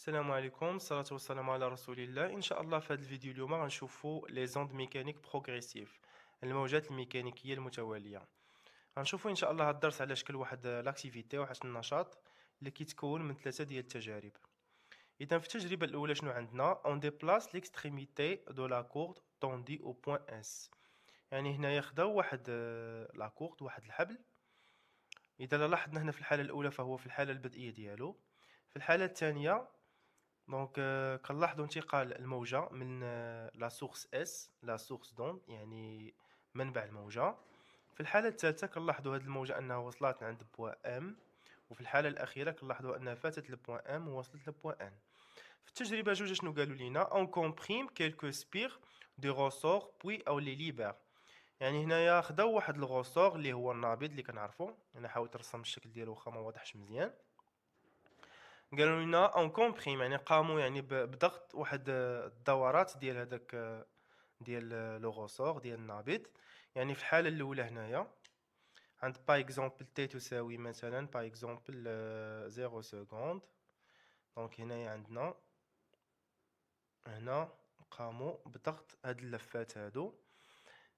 السلام عليكم، الصلاة والسلام على رسول الله. إن شاء الله في هذا الفيديو اليوم غنشوفوا لي زوند ميكانيك بروغريسيف، الموجات الميكانيكية المتوالية. غنشوفوا إن شاء الله هذا الدرس على شكل واحد لاكتيفيتي، واحد النشاط اللي كيتكون من ثلاثة ديال التجارب. إذا في التجربة الأولى شنو عندنا؟ on déplace l'extrémité de la corde tendue au point S. يعني هنايا خداو واحد لا كورد، واحد الحبل. إذا لاحظنا هنا في الحالة الأولى فهو في الحالة البدئية ديالو. في الحالة الثانية دونك كنلاحظوا انتقال الموجة من لا سورس اس لا سورس دوند، يعني منبع الموجة. في الحالة الثالثة كنلاحظوا هذه الموجة أنها وصلت عند بوان ام، وفي الحالة الأخيرة كنلاحظوا أنها فاتت لبوان ام ووصلت لبوان ان. في التجربة جوج شنو قالوا لينا؟ اون كومبريم كيلكو سبير دو ريسور بوي او لي ليبر. يعني هنايا خداو واحد الغوسور اللي هو النابض اللي كنعرفو. انا حاولت نرسم الشكل ديالو واخا ما واضحش مزيان. قالوا لنا اون كومبريم يعني قاموا يعني بضغط واحد الدورات ديال هذاك ديال لو غوسور ديال النابض. يعني في الحاله الاولى هنايا عند باغ اكزومبل تي تساوي مثلا باغ اكزومبل 0 سكوند. دونك هنايا عندنا هنا قاموا بضغط هاد اللفات هادو.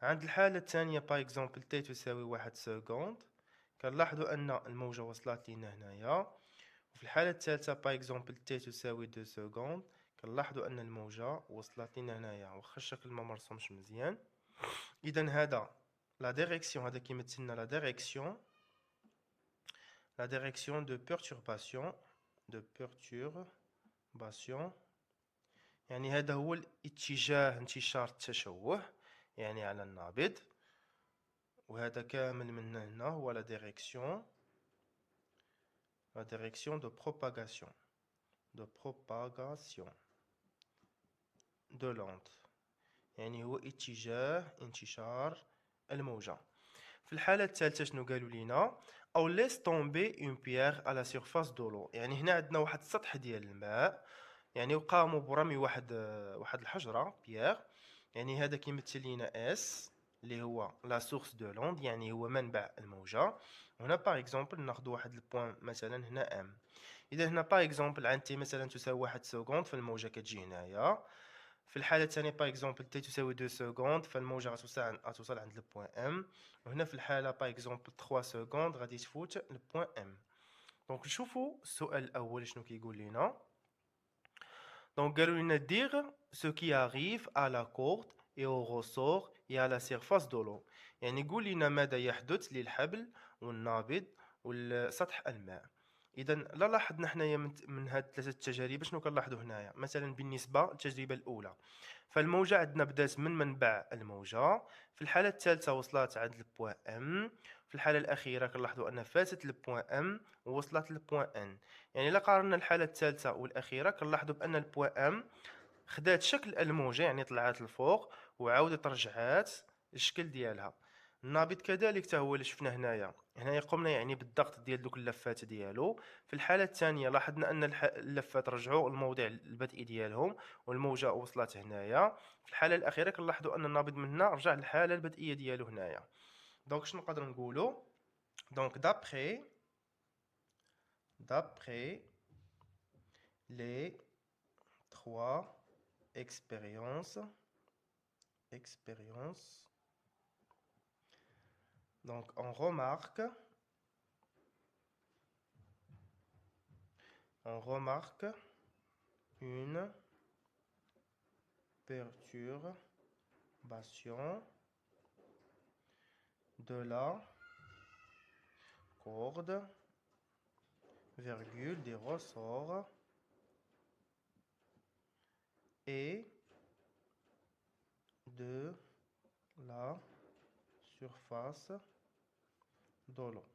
عند الحاله الثانيه باغ اكزومبل تي تساوي 1 سكوند، كنلاحظوا ان الموجه وصلت لينا هنايا. وفي الحالة الثالثة باغ اكزومبل تي تساوي 2 سكوند، كنلاحظوا أن الموجة وصلت لينا هنايا واخا الشكل ما مرسومش مزيان. إذا هذا لا ديريكسيون، هذا كيمثلنا لا ديريكسيون دو بيرتورباسيون. يعني هذا هو الاتجاه انتشار التشوه يعني على النابض. وهذا كامل من هنا هو لا ديريكسيون دو بروباغاسيون دو لوند، يعني هو اتجاه انتشار الموجة. في الحالة الثالثة شنو قالوا لينا؟ او ليس تومبي اون بيير على سيرفاس دو لو. يعني هنا عندنا واحد السطح ديال الماء، يعني وقاموا برمي واحد الحجرة بيير. يعني هذا كيمثل لينا اس اللي هو لا سورس دو لوند، يعني هو منبع الموجة. هنا باغ اكزومبل ناخذ واحد البوان مثلا هنا ام. اذا هنا باغ اكزومبل عند تي مثلا تساوي 1 سكوند فالموجة كتجي هنايا. في الحالة الثانية باغ اكزومبل تي تساوي 2 سكوند فالموجة غتوصل عند البوان ام. وهنا في الحالة باغ اكزومبل 3 سكوند غادي تفوت البوان ام. دونك نشوفوا السؤال الأول شنو كيقول لينا. دونك قالوا لنا dire ce qui arrive à la corde et au ressort et à la surface de l'eau. يعني قول لنا ماذا يحدث للحبل والنابض وسطح الماء. اذا لا لاحظنا حنايا من هاد ثلاثه التجارب شنو كنلاحظوا هنايا. مثلا بالنسبه للتجربه الاولى فالموجه عندنا بدات من منبع الموجه. في الحاله الثالثه وصلت عند البوان ام. في الحاله الاخيره كنلاحظوا انها فاتت البوان ام ووصلت للبوان ان. يعني الا قارنا الحاله الثالثه والاخيره كنلاحظوا بان البوان ام خدات شكل الموجه، يعني طلعت الفوق وعاودت رجعات الشكل ديالها. النابض كذلك حتى هو اللي شفنا هنايا قمنا يعني بالضغط ديال دوك اللفات ديالو. في الحاله الثانيه لاحظنا ان اللفات رجعوا الموضع البدئي ديالهم والموجه وصلت هنايا. في الحاله الاخيره كنلاحظوا ان النابض من هنا رجع للحاله البدئيه ديالو هنايا. دونك شنو نقدروا نقولوا؟ دونك d'après les trois expériences, donc on remarque une perturbation de la corde, virgule, des ressorts et de la surface de l'eau.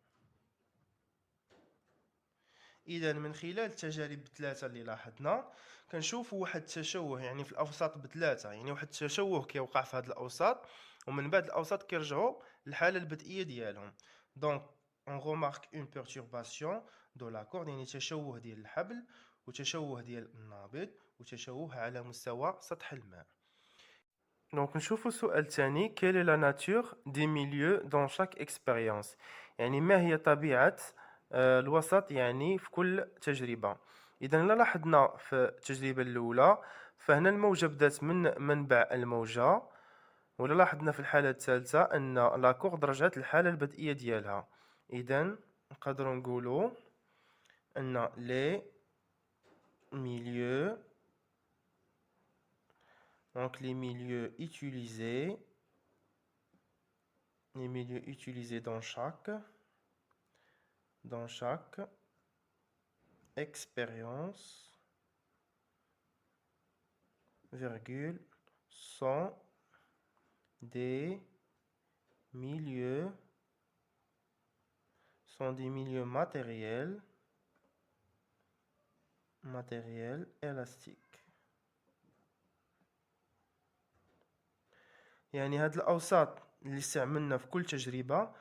اذا من خلال التجارب الثلاثه اللي لاحظنا كنشوفوا واحد التشوه يعني في الاوساط بثلاثه، يعني واحد التشوه كيوقع في هذه الاوساط ومن بعد الاوساط كيرجعوا للحاله البدئيه ديالهم. دونك اون remarque une perturbation de la corde، يعني تشوه ديال الحبل وتشوه ديال النابض وتشوه على مستوى سطح الماء. دونك نشوفوا السؤال الثاني quelle est la nature des milieux dans chaque expérience. يعني ما هي طبيعة الوسط يعني في كل تجربة. إذا إلا لاحظنا في التجربة الأولى فهنا الموجة بدات من منبع الموجة، ولا لاحظنا في الحالة الثالثة أن لاكورد رجعت للحالة البدئية ديالها. إذا نقدروا نقولوا أن لي milieux donc les milieux utilisés dans chaque expérience virgule sont des milieux matériels élastiques. يعني هاد الأوساط اللي استعملنا في كل تجربة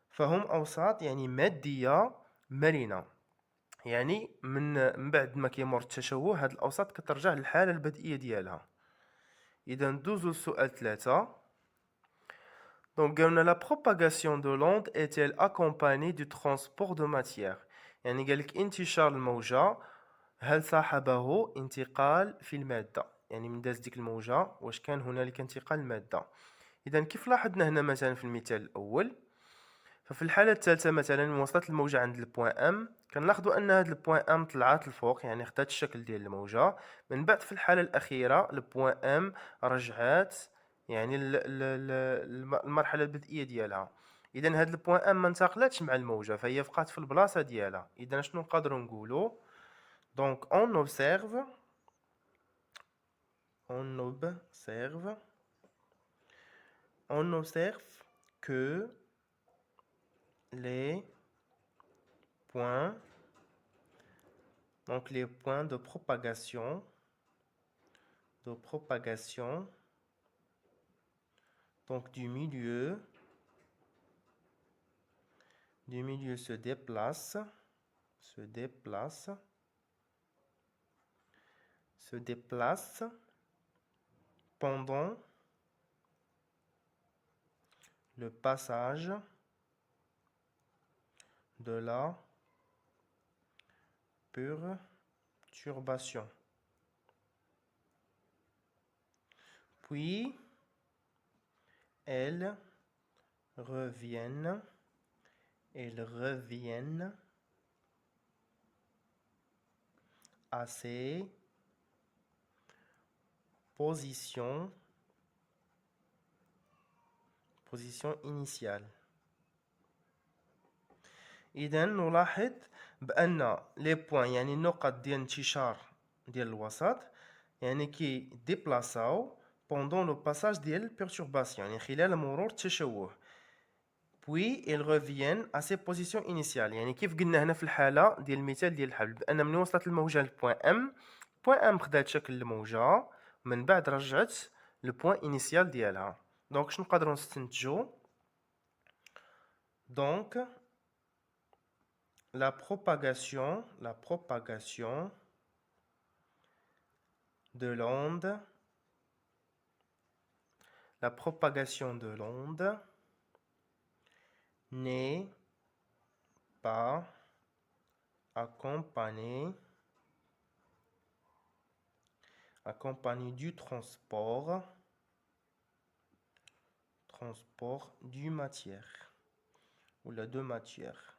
فهم أوساط يعني مادية مرنة، يعني من بعد ما كيمر التشوه هاد الأوساط كترجع للحالة البدئية ديالها. إذا ندوزو للسؤال 3. Donc قالنا la propagation de l'onde est-elle accompagnée du transport de matière؟ يعني قالك انتشار الموجة هل صاحبه انتقال في المادة؟ يعني من داز ديك الموجة واش كان هنالك انتقال المادة؟ إذا كيف لاحظنا هنا مثلا في المثال الأول، ففي الحالة الثالثة مثلا وصلت الموجة عند البوان ام، كنلاحظوا أن هاد البوان ام طلعت الفوق يعني خدات الشكل ديال الموجة. من بعد في الحالة الأخيرة البوان ام رجعات يعني المرحلة البدئية ديالها. إذا هاد البوان ام ما انتقلتش مع الموجة فهي بقات في البلاصة ديالها. إذا شنو نقدروا نقولوا؟ Donc on observe que les points, donc les points de propagation donc du milieu se déplacent pendant le passage de la perturbation. Puis elles reviennent à ces positions initiales. إذا نلاحظ بأن لي بوين يعني النقط ديال انتشار ديال الوسط يعني كي ديبلاصاو pendant le passage ديال perturbation يعني خلال مرور التشوه. puis ils reviennent à ses positions initiales يعني كيف قلنا هنا في الحالة ديال المثال ديال الحبل بأن من وصلت الموجة للبوان ام، بوان ام خدات شكل الموجة من بعد رجعت للبوان انيسيال ديالها. دونك شنو نقدروا نستنتجوا؟ دونك la propagation de l'onde n'est pas accompagnée du transport du matière ou la de matière.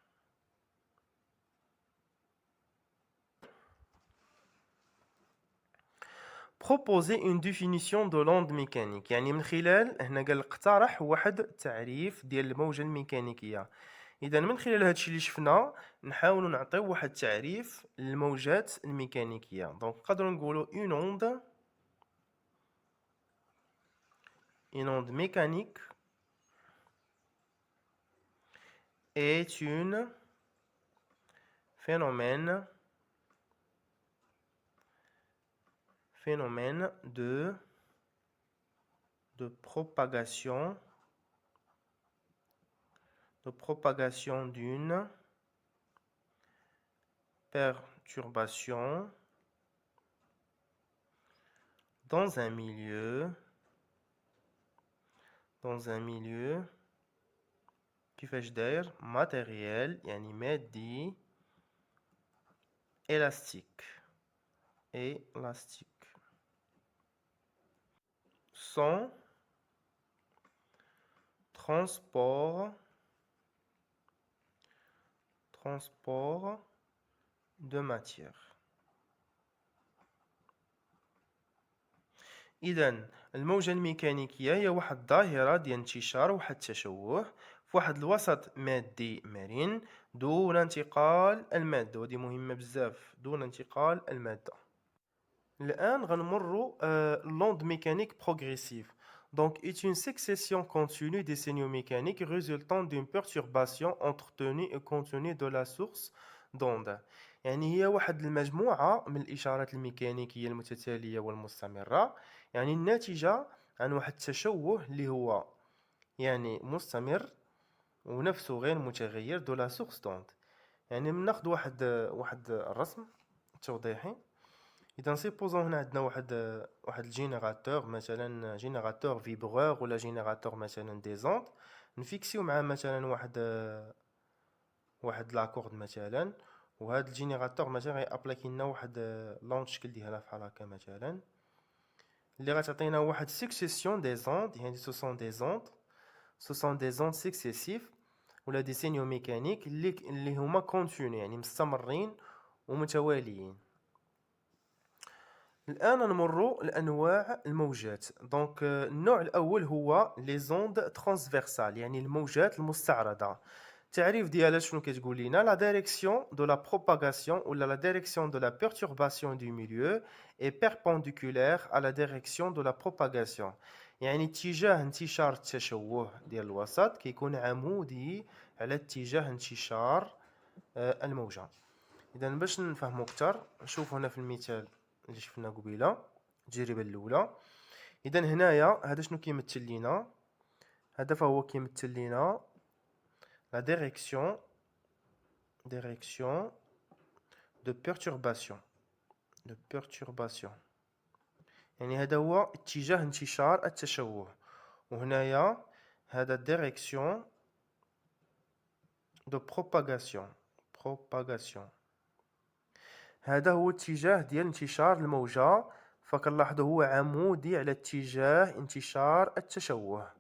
Proposer une définition de l'onde mécanique يعني من خلال هنا قال اقترح واحد التعريف ديال الموجة الميكانيكية. إذا من خلال هادشي اللي شفنا نحاولوا نعطيو واحد التعريف للموجات الميكانيكية. دونك نقدروا نقولوا une onde mécanique est un phénomène de propagation d'une perturbation dans un milieu كيفاش داير matériel يعني مادي élastique. élastique. Sans transport de matière. إذا الموجة الميكانيكية هي واحد الظاهرة ديال انتشار واحد التشوه في واحد الوسط مادي مرن دون انتقال المادة، ودي مهمة بزاف، دون انتقال المادة. الآن غنمروا l'onde mécanique progressive. Donc, est une succession continue des signaux mécaniques résultant d'une perturbation entretenue et contenue de la source d'onde. يعني هي واحد المجموعة من الإشارات الميكانيكية المتتالية والمستمرة، يعني الناتجة عن واحد التشوه اللي هو يعني مستمر ونفسه غير متغير de la source d'onde. يعني ناخذ واحد الرسم توضيحي. إذا سيبوزون هنا عندنا واحد الجينيراتور، مثلا جينيراتور فيبغور ولا جينيراتور مثلا دي زوند، نفيكسيو معاه مثلا واحد لاكورد مثلا، وهذا الجينيراتور مثلا غيابلاكي لنا واحد لونج شكل ديالها بحال هكا مثلا، اللي غتعطينا واحد سكسيسيون دي زوند، يعني سو سون دي زوند سكسيسيف ولا دي سينيو ميكانيك اللي هما كونتينيو، يعني مستمرين ومتواليين. الآن نمروا لأنواع الموجات. دونك النوع الأول هو لي زوند ترانسفيرسال، يعني الموجات المستعرضة. التعريف ديالها شنو كتقول لينا؟ لا ديريكسيون دو لا بروباغاسيون ولا لا ديريكسيون دو لا بيرتورباسيون دو ميليو اي بيربونديكولير على لا ديريكسيون دو لا بروباغاسيون، يعني اتجاه انتشار التشوه ديال الوسط كيكون عمودي على اتجاه انتشار الموجة. إذا باش نفهمو أكثر نشوفو هنا في المثال اللي شفنا قبيله، التجربه الاولى. اذا هنايا هذا شنو كيمثل لينا؟ هذا فهو كيمثل لينا لا ديريكسيون دو بيرتورباسيون يعني هذا هو اتجاه انتشار التشوه، وهنايا هذا ديريكسيون دو بروباغاسيون هذا هو اتجاه ديال انتشار الموجة، فكنلاحظوا هو عمودي على اتجاه انتشار التشوه.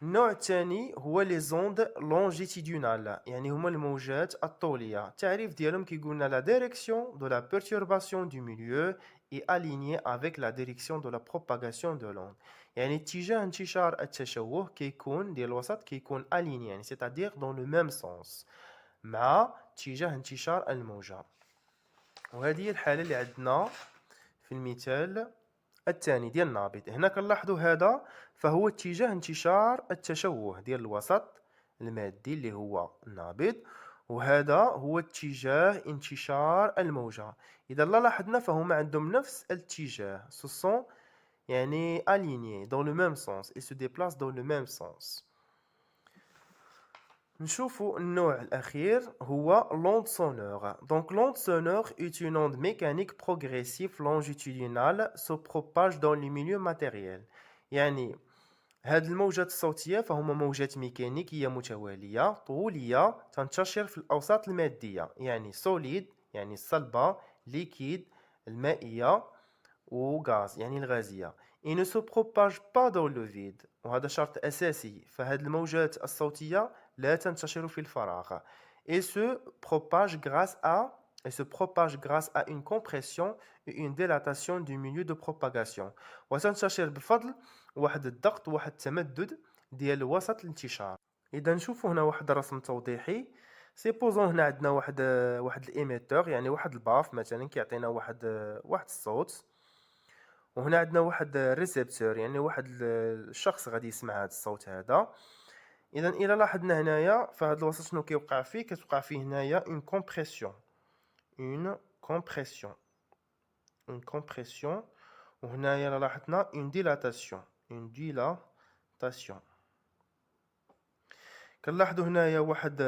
النوع الثاني هو لي زوند لونجيتيدونال، يعني هما الموجات الطولية. التعريف ديالهم كيقول لنا لا ديريكسيون دو لا بيرتورباسيون دو ميليو اي اليني افيك لا ديريكسيون دو لا بروباغاسيون دو لوند، يعني اتجاه انتشار التشوه كيكون ديال الوسط كيكون اليني، يعني سيتادير دون لو ميم سونس مع اتجاه انتشار الموجة. وهذه هي الحالة اللي عندنا في المثال الثاني ديال النابض. هنا كنلاحظوا هذا فهو اتجاه انتشار التشوه ديال الوسط المادي اللي هو النابض، وهذا هو اتجاه انتشار الموجة. إذا لاحظنا فهما عندهم نفس الاتجاه، سو يعني alignés dans le même sens et se déplacent dans le même sens. نشوفوا النوع الأخير هو l'onde sonore. Donc l'onde sonore est une onde mécanique progressive longitudinale se propage dans les milieux matériels. يعني هاد الموجات الصوتية فهما موجات ميكانيكية متوالية طولية تنتشر في الأوساط المادية، يعني solide يعني الصلبة، liquide المائية، وغاز يعني الغازية. Il ne se propage pas dans le vide، وهذا شرط أساسي، فهاد الموجات الصوتية لا تنتشر في الفراغ. Et se propage grâce à une compression et une dilatation du milieu de propagation. وتنتشر بفضل واحد الضغط وواحد التمدد ديال وسط الانتشار. إذا نشوفوا هنا واحد الرسم توضيحي. سيبوزون هنا عندنا واحد الإيميتور، يعني واحد الباف مثلا كيعطينا واحد الصوت، وهنا عندنا واحد ريسبتور، يعني واحد الشخص غادي يسمع هذا الصوت هذا. اذا الى لاحظنا هنايا فهاد الوسط شنو كيوقع فيه؟ كتوقع فيه هنايا اون كومبريسيون وهنايا لاحظنا اون ديلاتاسيون كنلاحظوا هنايا واحد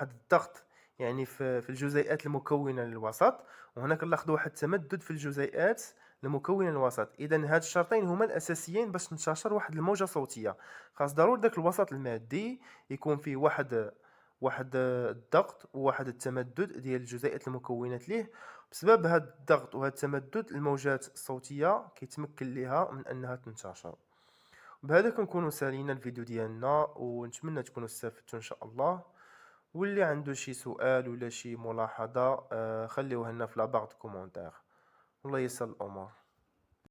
الضغط يعني في الجزيئات المكونه للوسط، وهنا كنلاحظوا واحد التمدد في الجزيئات المكونه للوسط. اذا هاد الشرطين هما الاساسيين باش تنتشر واحد الموجه صوتيه. خاص ضروري داك الوسط المادي يكون فيه واحد الضغط وواحد التمدد ديال الجزيئات المكونات ليه، بسبب هذا الضغط وهذا التمدد الموجات الصوتية كيتمكن ليها من أنها تنتشر. بهذا كنكونوا سالينا الفيديو ديالنا، ونتمنى تكونوا استفدتوا إن شاء الله. واللي عنده شي سؤال ولا شي ملاحظة خليوه لنا في لاباغ دو كومونتير. والله يسر الأمور.